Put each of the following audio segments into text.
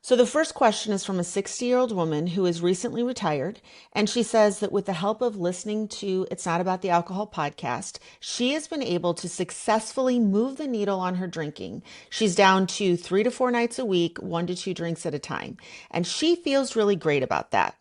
So the first question is from a 60-year-old woman who is recently retired. And she says that with the help of listening to It's Not About the Alcohol podcast, she has been able to successfully move the needle on her drinking. She's down to 3 to 4 nights a week, 1 to 2 drinks at a time. And she feels really great about that.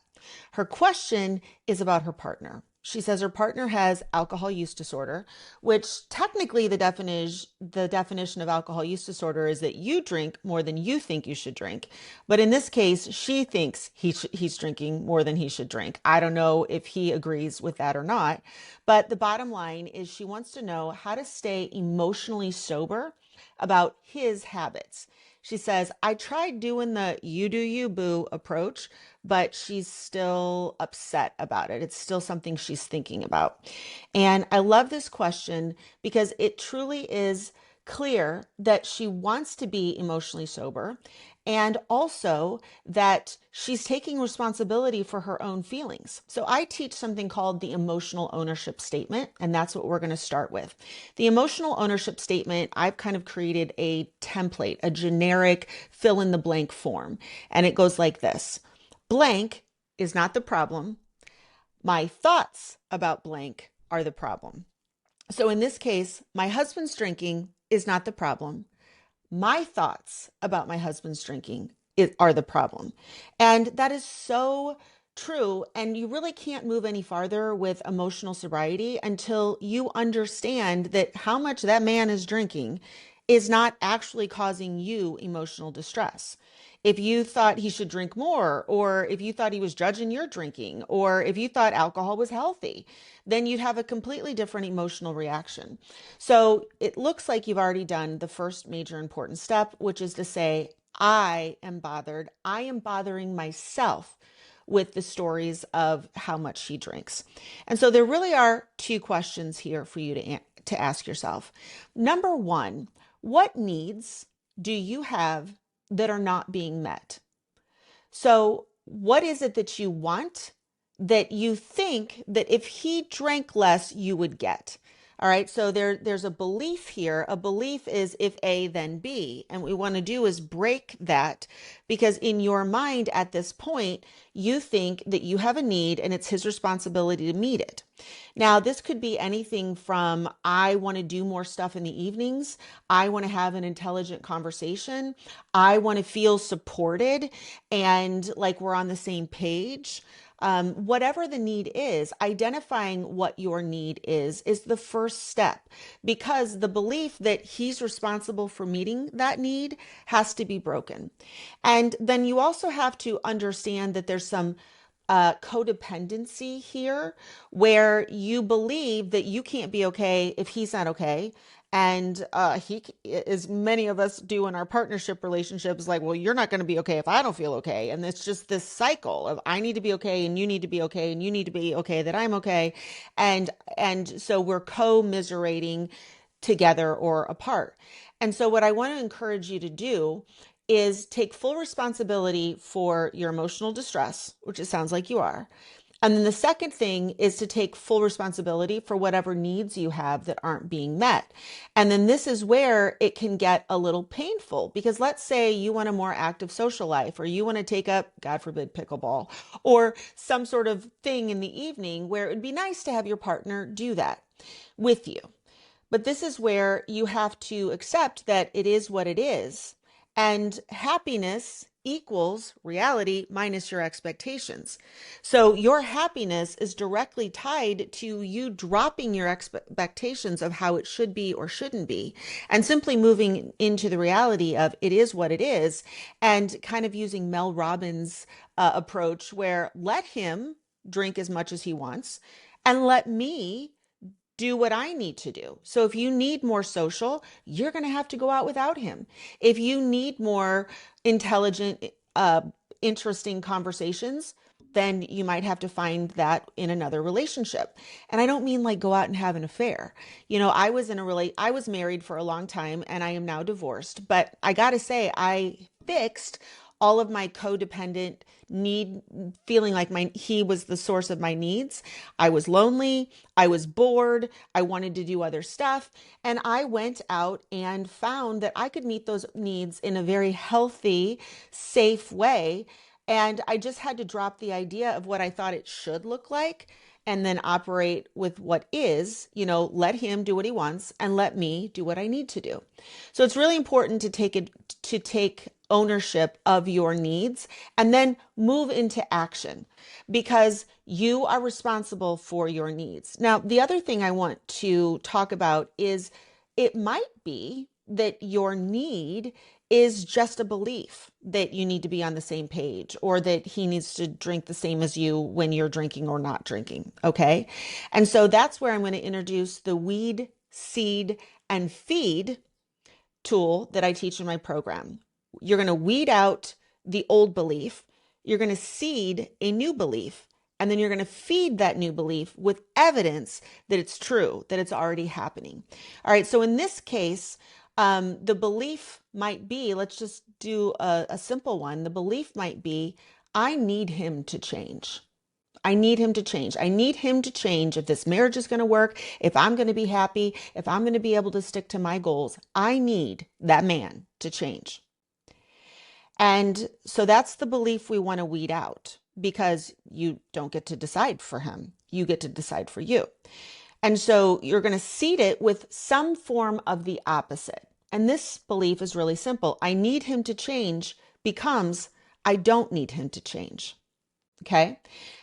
Her question is about her partner. She says her partner has alcohol use disorder, which technically the definition of alcohol use disorder is that you drink more than you think you should drink. But in this case, she thinks he's drinking more than he should drink. I don't know if he agrees with that or not. But the bottom line is she wants to know how to stay emotionally sober about his habits. She says, I tried doing the you do you boo approach, but she's still upset about it. It's still something she's thinking about. And I love this question because it truly is clear that she wants to be emotionally sober and also that she's taking responsibility for her own feelings. So I teach something called the emotional ownership statement, and that's what we're going to start with. The emotional ownership statement, I've kind of created a template, a generic fill in the blank form, and it goes like this. Blank is not the problem. My thoughts about blank are the problem. So in this case, my husband's drinking is not the problem. My thoughts about my husband's drinking are the problem. And that is so true. And you really can't move any farther with emotional sobriety until you understand that how much that man is drinking is not actually causing you emotional distress. If you thought he should drink more, or if you thought he was judging your drinking, or if you thought alcohol was healthy, then you'd have a completely different emotional reaction. So it looks like you've already done the first major important step, which is to say, I am bothered. I am bothering myself with the stories of how much she drinks. And so there really are two questions here for you to ask yourself. Number one, what needs do you have that are not being met? So, what is it that you want that you think that if he drank less, you would get? All right, so there's a belief here. A belief is if A, then B. And what we want to do is break that because in your mind at this point, you think that you have a need and it's his responsibility to meet it. Now, this could be anything from I want to do more stuff in the evenings. I want to have an intelligent conversation. I want to feel supported and like we're on the same page. Whatever the need is, identifying what your need is the first step because the belief that he's responsible for meeting that need has to be broken. And then you also have to understand that there's some codependency here where you believe that you can't be okay if he's not okay. And as many of us do in our partnership relationships, like, well, you're not going to be okay if I don't feel okay. And it's just this cycle of I need to be okay and you need to be okay and you need to be okay that I'm okay. And so we're commiserating together or apart. And so what I want to encourage you to do is take full responsibility for your emotional distress, which it sounds like you are. And then the second thing is to take full responsibility for whatever needs you have that aren't being met. And then this is where it can get a little painful because let's say you want a more active social life or you want to take up, God forbid, pickleball or some sort of thing in the evening where it would be nice to have your partner do that with you. But this is where you have to accept that it is what it is. And happiness equals reality minus your expectations. So your happiness is directly tied to you dropping your expectations of how it should be or shouldn't be and simply moving into the reality of it is what it is and kind of using Mel Robbins' approach where let him drink as much as he wants and let me do what I need to do. So if you need more social, you're going to have to go out without him. If you need more intelligent, interesting conversations, then you might have to find that in another relationship. And I don't mean like go out and have an affair. You know, I was married for a long time and I am now divorced, but I got to say I fixed all of my codependent need, feeling like he was the source of my needs. I was lonely. I was bored. I wanted to do other stuff. And I went out and found that I could meet those needs in a very healthy, safe way. And I just had to drop the idea of what I thought it should look like and then operate with what is, let him do what he wants and let me do what I need to do. So it's really important to take ownership of your needs and then move into action because you are responsible for your needs. Now, the other thing I want to talk about is it might be that your need is just a belief that you need to be on the same page or that he needs to drink the same as you when you're drinking or not drinking. Okay. And so that's where I'm going to introduce the weed, seed, and feed tool that I teach in my program. You're going to weed out the old belief. You're going to seed a new belief. And then you're going to feed that new belief with evidence that it's true, that it's already happening. All right. So in this case, the belief might be, let's just do a simple one. The belief might be, I need him to change. I need him to change. I need him to change if this marriage is going to work, if I'm going to be happy, if I'm going to be able to stick to my goals. I need that man to change. And so that's the belief we want to weed out because you don't get to decide for him. You get to decide for you. And so you're going to seed it with some form of the opposite. And this belief is really simple. I need him to change becomes I don't need him to change. Okay.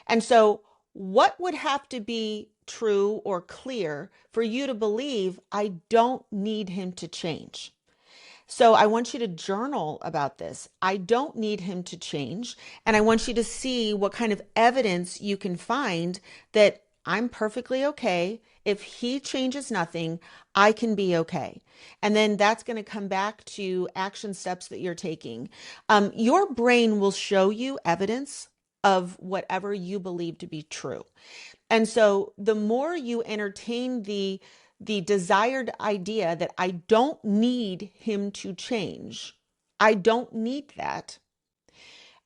And so what would have to be true or clear for you to believe I don't need him to change? So I want you to journal about this. I don't need him to change. And I want you to see what kind of evidence you can find that I'm perfectly okay. If he changes nothing, I can be okay. And then that's going to come back to action steps that you're taking. Your brain will show you evidence of whatever you believe to be true. And so the more you entertain the desired idea that I don't need him to change, I don't need that.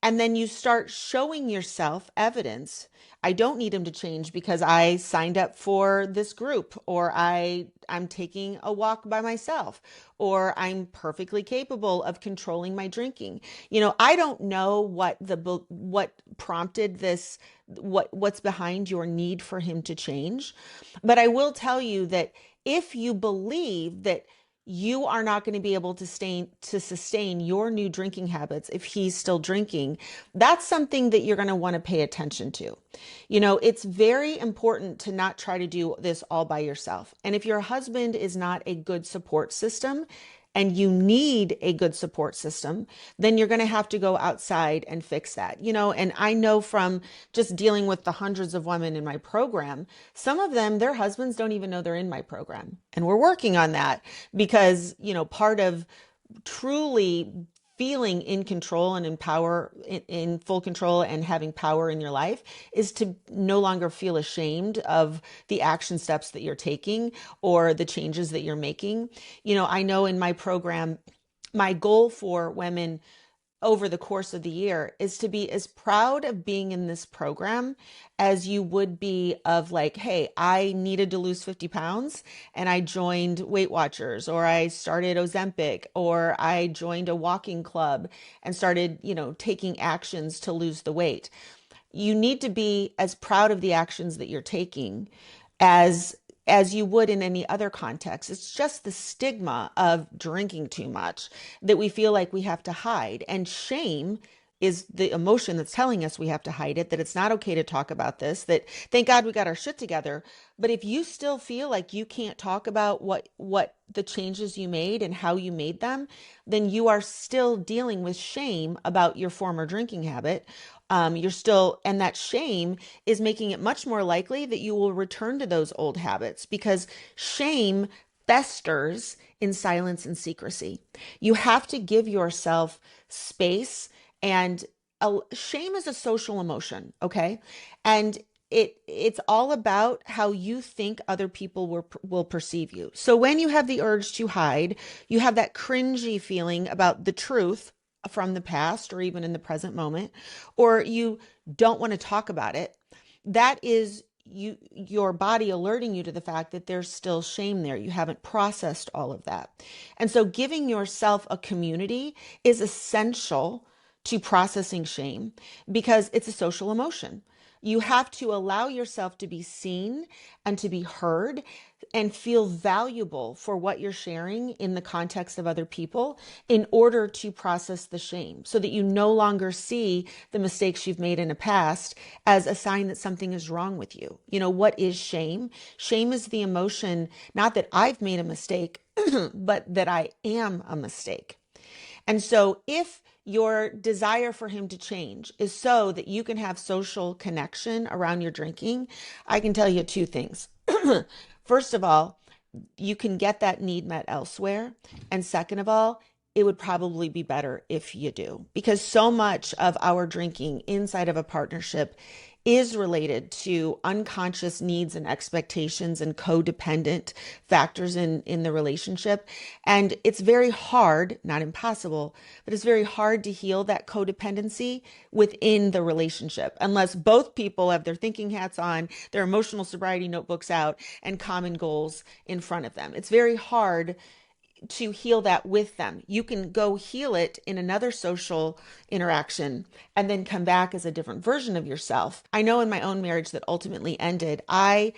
And then you start showing yourself evidence. I don't need him to change because I signed up for this group, or I'm taking a walk by myself, or I'm perfectly capable of controlling my drinking. I don't know what prompted this, what's behind your need for him to change. But I will tell you that if you believe that you are not going to be able to sustain your new drinking habits if he's still drinking, that's something that you're going to want to pay attention to. It's very important to not try to do this all by yourself. And if your husband is not a good support system, and you need a good support system, then you're going to have to go outside and fix that. And I know from just dealing with the hundreds of women in my program, some of them, their husbands don't even know they're in my program. And we're working on that because, part of truly feeling in control and in power, in full control and having power in your life is to no longer feel ashamed of the action steps that you're taking or the changes that you're making. I know in my program, my goal for women over the course of the year is to be as proud of being in this program as you would be of like, hey, I needed to lose 50 pounds and I joined Weight Watchers, or I started Ozempic, or I joined a walking club and started, taking actions to lose the weight. You need to be as proud of the actions that you're taking as you would in any other context. It's just the stigma of drinking too much that we feel like we have to hide. And shame is the emotion that's telling us we have to hide it, that it's not okay to talk about this, that thank God we got our shit together. But if you still feel like you can't talk about what the changes you made and how you made them, then you are still dealing with shame about your former drinking habit. And that shame is making it much more likely that you will return to those old habits because shame festers in silence and secrecy. You have to give yourself space, and shame is a social emotion, okay? And it's all about how you think other people will perceive you. So when you have the urge to hide, you have that cringy feeling about the truth from the past or even in the present moment, or you don't want to talk about it, that is your body alerting you to the fact that there's still shame there. You haven't processed all of that. And so giving yourself a community is essential to processing shame because it's a social emotion. You have to allow yourself to be seen and to be heard and feel valuable for what you're sharing in the context of other people in order to process the shame so that you no longer see the mistakes you've made in the past as a sign that something is wrong with you. You know, what is shame? Shame is the emotion, not that I've made a mistake, but that I am a mistake. And so if your desire for him to change is so that you can have social connection around your drinking, I can tell you two things. First of all, you can get that need met elsewhere. And second of all, it would probably be better if you do, because so much of our drinking inside of a partnership is related to unconscious needs and expectations and codependent factors in the relationship. And it's very hard, not impossible, but it's very hard to heal that codependency within the relationship unless both people have their thinking hats on, their emotional sobriety notebooks out, and common goals in front of them. It's very hard to heal that with them. You can go heal it in another social interaction and then come back as a different version of yourself. I know in my own marriage that ultimately ended, I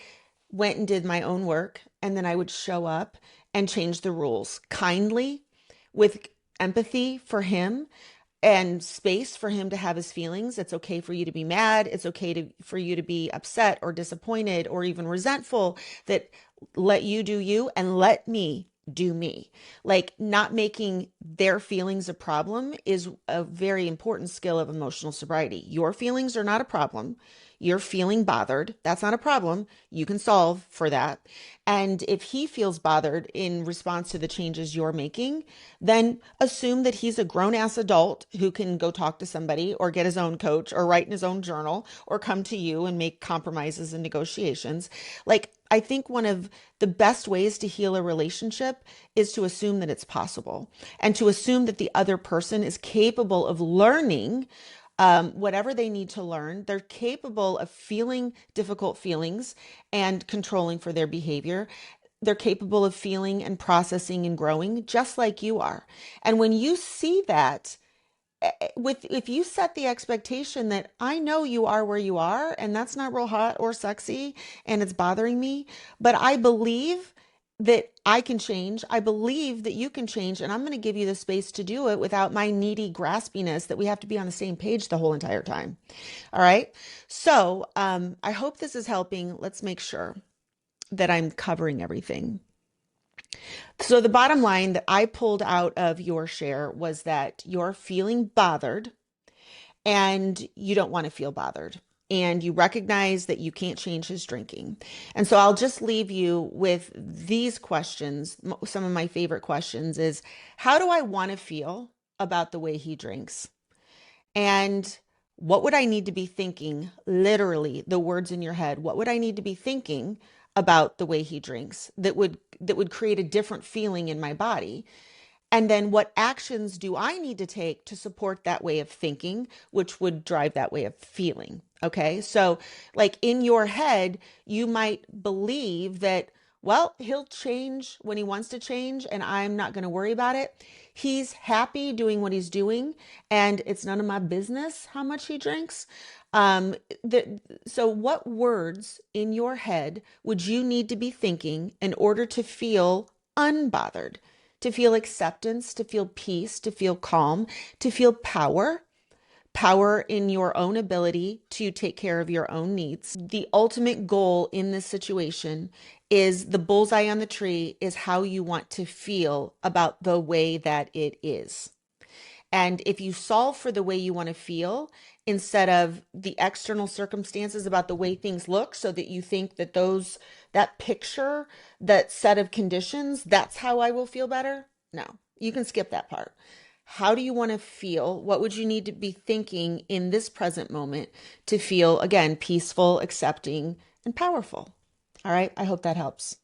went and did my own work, and then I would show up and change the rules kindly with empathy for him and space for him to have his feelings. It's okay for you to be mad. It's okay for you to be upset or disappointed or even resentful. That let you do you and let me do me. Like, not making their feelings a problem is a very important skill of emotional sobriety. Your feelings are not a problem. You're feeling bothered. That's not a problem. You can solve for that. And if he feels bothered in response to the changes you're making, then assume that he's a grown ass adult who can go talk to somebody or get his own coach or write in his own journal or come to you and make compromises and negotiations. Like, I think one of the best ways to heal a relationship is to assume that it's possible and to assume that the other person is capable of learning whatever they need to learn. They're capable of feeling difficult feelings and controlling for their behavior. They're capable of feeling and processing and growing just like you are. And when you see that, if you set the expectation that I know you are where you are, and that's not real hot or sexy, and it's bothering me, but I believe that I can change. I believe that you can change, and I'm going to give you the space to do it without my needy graspiness that we have to be on the same page the whole entire time. All right. So I hope this is helping. Let's make sure that I'm covering everything. So the bottom line that I pulled out of your share was that you're feeling bothered and you don't want to feel bothered. And you recognize that you can't change his drinking. And so I'll just leave you with these questions. Some of my favorite questions is, how do I want to feel about the way he drinks? And what would I need to be thinking? Literally, the words in your head. What would I need to be thinking about the way he drinks that would create a different feeling in my body? And then what actions do I need to take to support that way of thinking, which would drive that way of feeling? Okay. So like in your head, you might believe that, well, he'll change when he wants to change and I'm not going to worry about it. He's happy doing what he's doing and it's none of my business how much he drinks. So what words in your head would you need to be thinking in order to feel unbothered, to feel acceptance, to feel peace, to feel calm, to feel power in your own ability to take care of your own needs? The ultimate goal in this situation is the bullseye on the tree is how you want to feel about the way that it is. And if you solve for the way you want to feel instead of the external circumstances about the way things look, so that you think that that picture, that set of conditions, that's how I will feel better. No, you can skip that part. How do you want to feel? What would you need to be thinking in this present moment to feel, again, peaceful, accepting, and powerful? All right. I hope that helps.